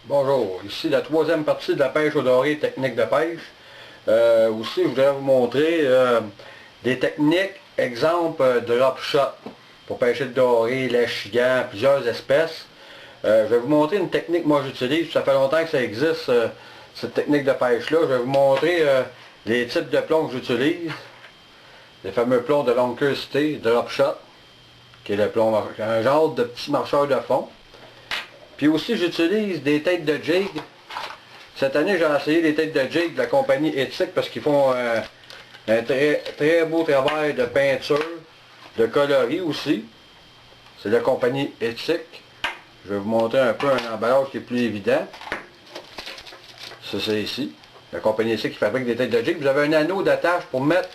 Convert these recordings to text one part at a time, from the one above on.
Bonjour, ici la troisième partie de la pêche au doré, technique de pêche. Aussi, je voudrais vous montrer des techniques, exemple drop shot, pour pêcher le doré, l'échigan, plusieurs espèces. Je vais vous montrer une technique que moi j'utilise, ça fait longtemps que ça existe, cette technique de pêche-là. Je vais vous montrer les types de plombs que j'utilise. Les fameux plombs de longue queue cité, drop shot, qui est le plomb, un genre de petit marcheur de fond. Puis aussi, j'utilise des têtes de jig. Cette année, j'ai essayé les têtes de jig de la compagnie Éthique parce qu'ils font un très beau travail de peinture, de coloris aussi. C'est la compagnie Éthique. Je vais vous montrer un peu un emballage qui est plus évident. Ça, c'est ici. La compagnie Éthique qui fabrique des têtes de jig. Vous avez un anneau d'attache pour mettre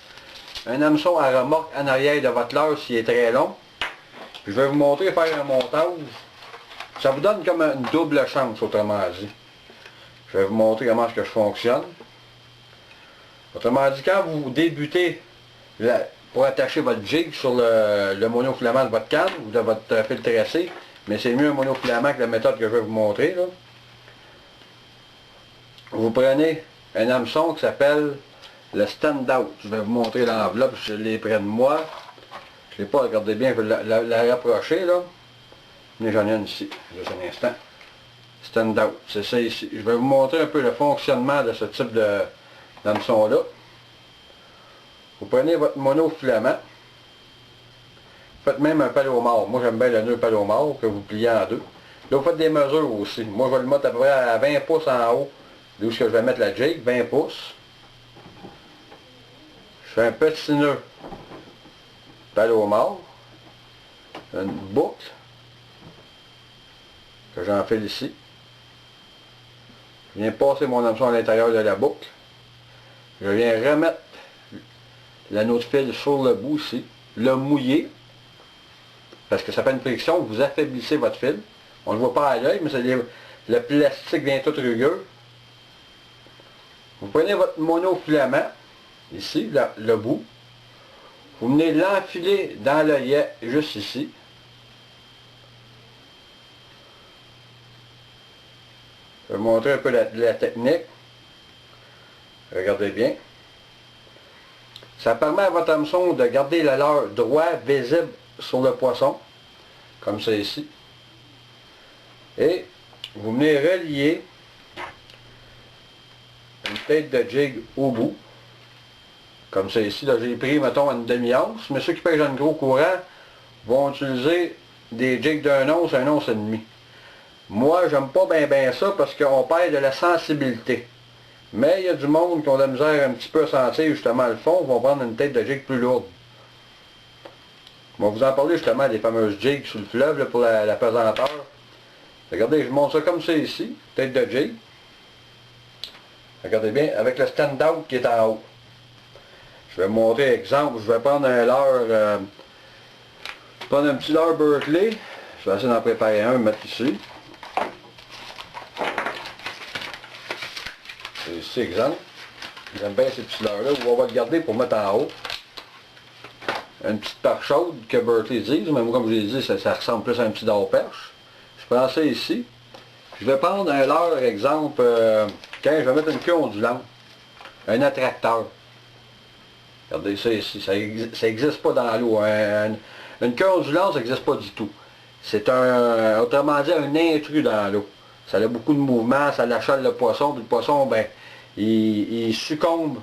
un hameçon à remorque en arrière de votre leurre s'il est très long. Puis je vais vous montrer faire un montage. Ça vous donne comme une double chance, autrement dit. Je vais vous montrer comment je fonctionne. Autrement dit, quand vous débutez pour attacher votre jig sur le monofilament de votre canne ou de votre fil tressé, mais c'est mieux un monofilament que la méthode que je vais vous montrer, là. Vous prenez un hameçon qui s'appelle le stand-out. Je vais vous montrer l'enveloppe, je l'ai près de moi. Je ne l'ai pas, regardez bien, je vais la rapprocher, là. Mais j'en ai une ici, juste un instant. Stand-out, c'est ça ici. Je vais vous montrer un peu le fonctionnement de ce type d'hameçon-là. Vous prenez votre monofilament. Faites même un palomar. Moi j'aime bien le nœud palomar que vous pliez en deux. Là vous faites des mesures aussi. Moi je vais le mettre à peu près à 20 pouces en haut. D'où je vais mettre la jig, 20 pouces. Je fais un petit nœud palomar. Une boucle. Que j'enfile ici. Je viens passer mon hameçon à l'intérieur de la boucle. Je viens remettre l'anneau de fil sur le bout ici. Le mouiller. Parce que ça fait une friction, vous affaiblissez votre fil. On ne le voit pas à l'œil, mais le plastique vient tout rugueux. Vous prenez votre monofilament, ici, le bout. Vous venez l'enfiler dans l'œillet, juste ici. Je vais vous montrer un peu la technique. Regardez bien. Ça permet à votre hameçon de garder le leurre droit, visible sur le poisson, comme ça ici. Et vous venez relier une tête de jig au bout, comme ça ici. Là, j'ai pris, mettons, une demi-once, mais ceux qui pêchent dans le gros courant vont utiliser des jigs d'un once, un once et demi. Moi, j'aime pas bien ça parce qu'on perd de la sensibilité. Mais il y a du monde qui ont de la misère un petit peu à sentir justement le fond, vont prendre une tête de jig plus lourde. On va vous en parler justement des fameuses jigs sur le fleuve là, pour la pesanteur. Regardez, je monte ça comme ça ici, tête de jig. Regardez bien, avec le stand-out qui est en haut. Je vais vous montrer exemple, je vais prendre un leurre, prendre un petit leurre Berkeley. Je vais essayer d'en préparer un, mettre ici. C'est ici, exemple. J'aime bien ces petits leurres-là, on va le garder pour mettre en haut. Une petite perche chaude que Berkeley dise, mais moi comme je l'ai dit, ça ressemble plus à un petit dard-perche. Je prends ça ici. Je vais prendre un leurre, exemple, quand je vais mettre une queue ondulante, un attracteur. Regardez ça ici, ça n'existe pas dans l'eau. Une queue ondulante, ça n'existe pas du tout. C'est autrement dit, un intrus dans l'eau. Ça a beaucoup de mouvement, ça l'achale le poisson, puis le poisson, ben, il succombe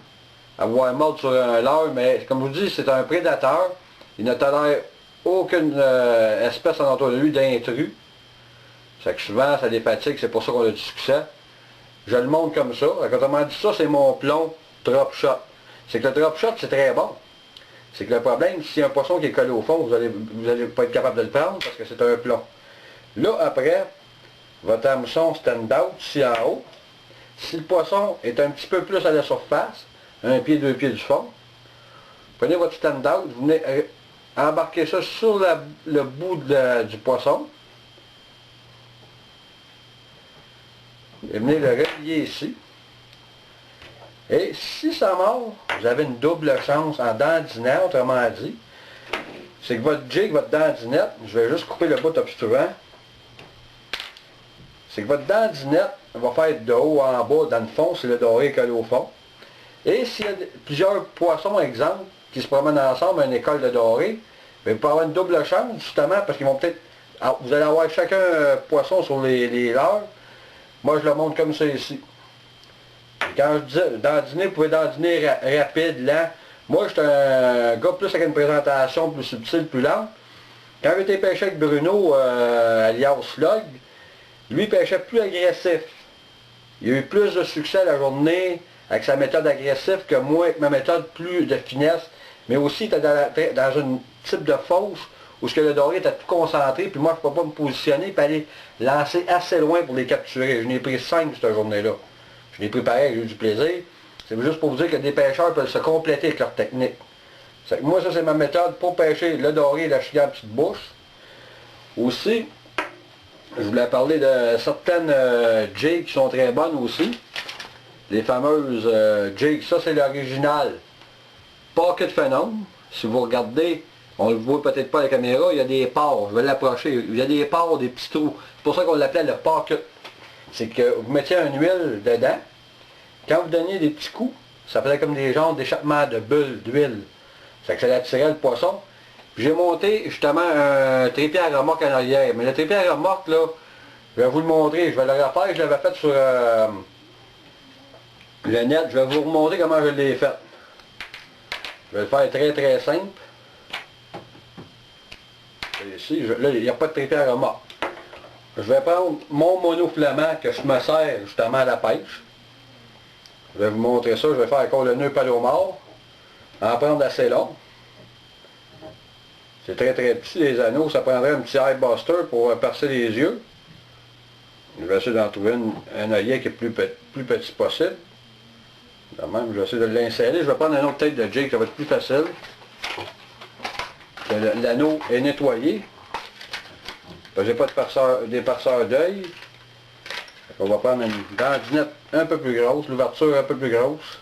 à voir mordre sur un leurre, mais comme je vous dis, c'est un prédateur. Il ne tolère aucune espèce en entour de lui d'intrus. C'est que souvent, ça les fatigue, c'est pour ça qu'on a du succès. Je le montre comme ça. Autrement dit, ça, c'est mon plomb drop shot. C'est que le drop shot, c'est très bon. C'est que le problème, si y a un poisson qui est collé au fond, vous allez pas être capable de le prendre parce que c'est un plomb. Là, après, votre hameçon stand-out, ici en haut, si le poisson est un petit peu plus à la surface, un pied, deux pieds du fond, prenez votre stand-out, vous venez embarquer ça sur le bout du poisson, et venez le relier ici. Et si ça mord, vous avez une double chance en dandinant, autrement dit. C'est que votre jig, votre dandinette, je vais juste couper le bout obstruant. c'est que votre dandinette va faire de haut en bas, dans le fond, c'est le doré collé au fond. Et s'il y a plusieurs poissons, exemple, qui se promènent ensemble à une école de doré, bien, vous pouvez avoir une double chance, justement, parce qu'ils vont peut-être... Vous allez avoir chacun poisson sur les leurs. Moi, je le montre comme ça ici. Quand je dis dandiner, vous pouvez dandiner rapide, lent. Moi, je suis un gars plus avec une présentation plus subtile, plus lente. Quand j'ai été pêché avec Bruno, alias Slug, lui pêchait plus agressif. Il a eu plus de succès la journée avec sa méthode agressive que moi avec ma méthode plus de finesse. Mais aussi, il était dans un type de fosse où ce que le doré était tout concentré, puis moi, je ne peux pas me positionner et aller lancer assez loin pour les capturer. Je n'ai pris 5 cette journée-là. Je l'ai pris pareil, j'ai eu du plaisir. C'est juste pour vous dire que des pêcheurs peuvent se compléter avec leur technique. Moi, ça, c'est ma méthode pour pêcher le doré et la chigan petite bouche. Aussi, je voulais parler de certaines jigs qui sont très bonnes aussi. Les fameuses jigs, ça c'est l'original Pocket Phenom. Si vous regardez, on ne le voit peut-être pas à la caméra, il y a des pores, je vais l'approcher, il y a des pores, des petits trous. C'est pour ça qu'on l'appelait le Pocket. C'est que vous mettiez une huile dedans, quand vous donniez des petits coups, ça faisait comme des genres d'échappement de bulles d'huile. Ça que ça attirait le poisson. J'ai monté justement un trépied à remorque en arrière. Mais le trépied à remorque, là, je vais vous le montrer, je vais le refaire, je l'avais fait sur le net, je vais vous remontrer comment je l'ai fait. Je vais le faire très très simple. Et ici, là, il n'y a pas de trépied à remorque. Je vais prendre mon monofilament que je me sers justement à la pêche. Je vais vous montrer ça, je vais faire encore le nœud palomar. En prendre assez long. C'est très très petit les anneaux, ça prendrait un petit eye buster pour percer les yeux. Je vais essayer d'en trouver un œillet qui est plus petit possible. De même, je vais essayer de l'insérer. Je vais prendre un autre tête de jig, ça va être plus facile. L'anneau est nettoyé. J'ai pas d'épaisseur d'œil. On va prendre une dandinette un peu plus grosse, l'ouverture un peu plus grosse.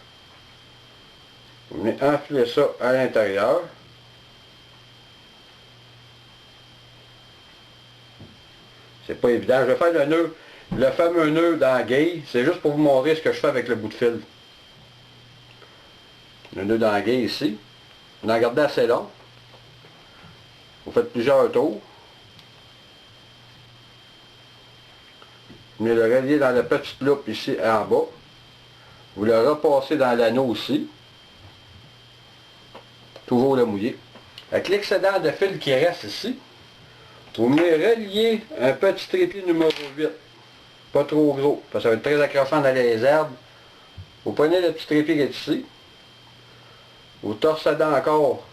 Vous venez enfiler ça à l'intérieur. C'est pas évident. Je vais faire le nœud, le fameux nœud dans la guille. C'est juste pour vous montrer ce que je fais avec le bout de fil. Le nœud dans la guille ici. Vous en gardez assez long. Vous faites plusieurs tours. Vous venez le relier dans la petite loupe ici en bas. Vous le repassez dans l'anneau aussi. Toujours le mouiller. Avec l'excédent de fil qui reste ici, vous venez relier un petit trépied numéro 8. Pas trop gros, parce que ça va être très accrochant dans les herbes. Vous prenez le petit trépied qui est ici. Vous torsadez encore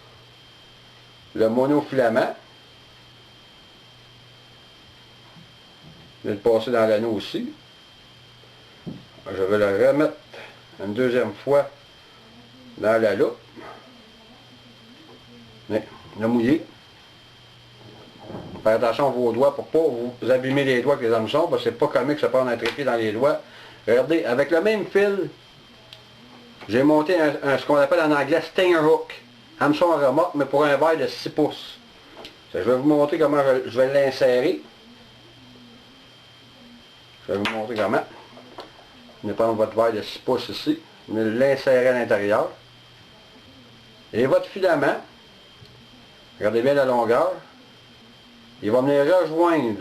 le monofilament. Je vais le passer dans l'anneau aussi. Je vais le remettre une deuxième fois dans la loupe. Le mouiller. Faites attention à vos doigts pour ne pas vous abîmer les doigts avec les hameçons, parce que c'est pas comique de se prendre un trépied dans les doigts. Regardez, avec le même fil, j'ai monté ce qu'on appelle en anglais stinger hook. Hameçon à remorque, mais pour un verre de 6 pouces. Je vais vous montrer comment je vais l'insérer. Je vais vous montrer comment. Vous venez prendre votre verre de 6 pouces ici. Vous venez l'insérer à l'intérieur. Et votre filament, regardez bien la longueur, il va venir rejoindre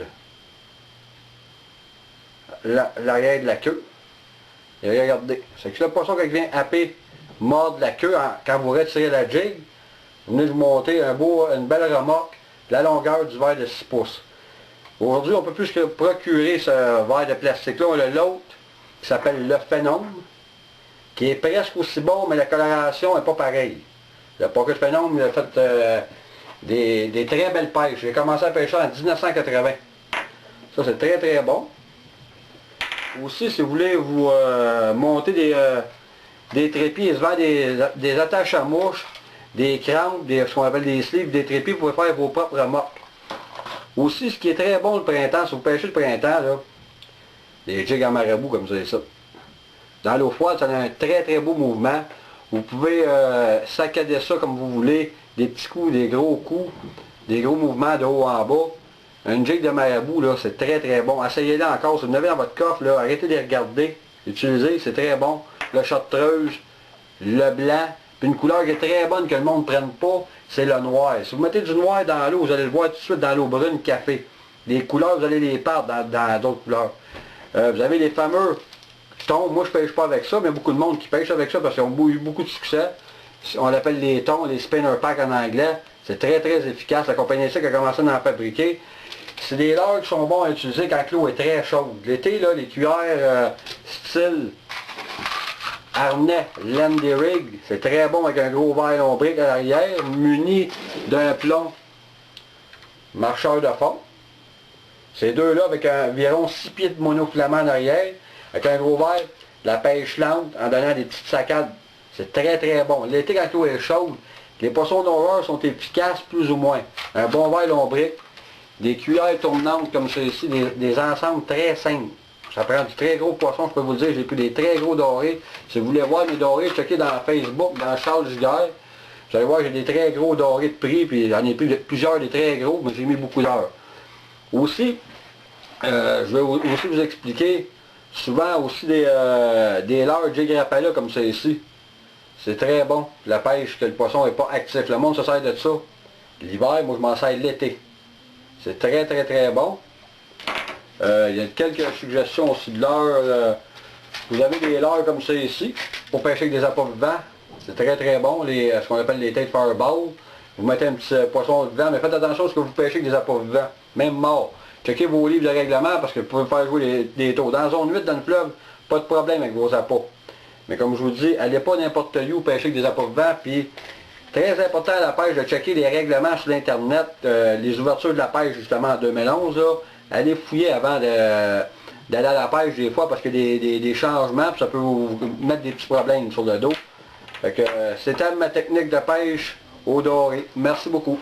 l'arrière de la queue. Et regardez, c'est que le poisson quand il vient happer, mordre la queue, quand vous retirez la jig, vous venez de monter une belle remorque, la longueur du verre de 6 pouces. Aujourd'hui, on ne peut plus que procurer ce verre de plastique-là. On a l'autre qui s'appelle le Phenom, qui est presque aussi bon, mais la coloration n'est pas pareille. Le Pocket Phenom, il a fait des très belles pêches. J'ai commencé à pêcher en 1980. Ça, c'est très très bon. Aussi, si vous voulez vous monter des trépieds, des attaches à mouches, des crampes, ce qu'on appelle des sleeves, des trépieds, vous pouvez faire vos propres remorques. Aussi, ce qui est très bon le printemps, si vous pêchez le printemps, là, des jigs en marabout comme ça. Dans l'eau froide, ça a un très très beau mouvement. Vous pouvez saccader ça comme vous voulez, des petits coups, des gros mouvements de haut en bas. Une jig de marabout, là, c'est très très bon. Essayez-le encore. Si vous en avez dans votre coffre, là, arrêtez de les regarder. Utilisez, c'est très bon. Le chartreuse, le blanc. Puis une couleur qui est très bonne que le monde ne prenne pas, c'est le noir. Si vous mettez du noir dans l'eau, vous allez le voir tout de suite dans l'eau brune café. Les couleurs, vous allez les perdre dans d'autres couleurs. Vous avez les fameux thons. Moi, je ne pêche pas avec ça, mais il y a beaucoup de monde qui pêche avec ça parce qu'ils ont eu beaucoup de succès. On l'appelle les thons, les spinner pack en anglais. C'est très très efficace. La compagnie SICK a commencé à en fabriquer. C'est des leurres qui sont bons à utiliser quand l'eau est très chaude. L'été, là, les cuillères style harnais Landy Rig, c'est très bon avec un gros verre lombrique à l'arrière, muni d'un plomb marcheur de fond. Ces deux-là avec environ 6 pieds de monofilament en arrière, avec un gros verre, la pêche lente en donnant des petites saccades. C'est très très bon. L'été quand l'eau est chaude, les poissons d'horreur sont efficaces plus ou moins. Un bon verre lombrique, des cuillères tournantes comme ceci, des ensembles très simples. Ça prend du très gros poisson, je peux vous le dire, j'ai pris des très gros dorés. Si vous voulez voir mes dorés, checkez dans Facebook, dans Charles Giguère. Vous allez voir, j'ai des très gros dorés de prix, puis j'en ai pris plusieurs des très gros, mais j'ai mis beaucoup d'heures. Aussi, je vais aussi vous expliquer, souvent aussi des leurres jig rapala comme ceci. C'est très bon, la pêche, que le poisson n'est pas actif. Le monde se sert de ça. L'hiver, moi je m'en sers l'été. C'est très très très bon. Il y a quelques suggestions aussi de leurres. Vous avez des leurres comme ça ici, pour pêcher avec des appâts vivants. C'est très très bon, ce qu'on appelle les têtes fireball. Vous mettez un petit poisson dedans, mais faites attention à ce que vous pêchez avec des appâts vivants, même morts. Checkez vos livres de règlement parce que vous pouvez faire jouer des taux. Dans la zone 8, dans le fleuve, pas de problème avec vos appâts. Mais comme je vous dis, allez pas n'importe où pêcher avec des appâts vivants, puis très important à la pêche de checker les règlements sur l'internet, les ouvertures de la pêche justement en 2011, là, allez fouiller avant d'aller à la pêche des fois parce qu'il y a des changements, puis ça peut vous mettre des petits problèmes sur le dos. C'était ma technique de pêche au doré. Merci beaucoup.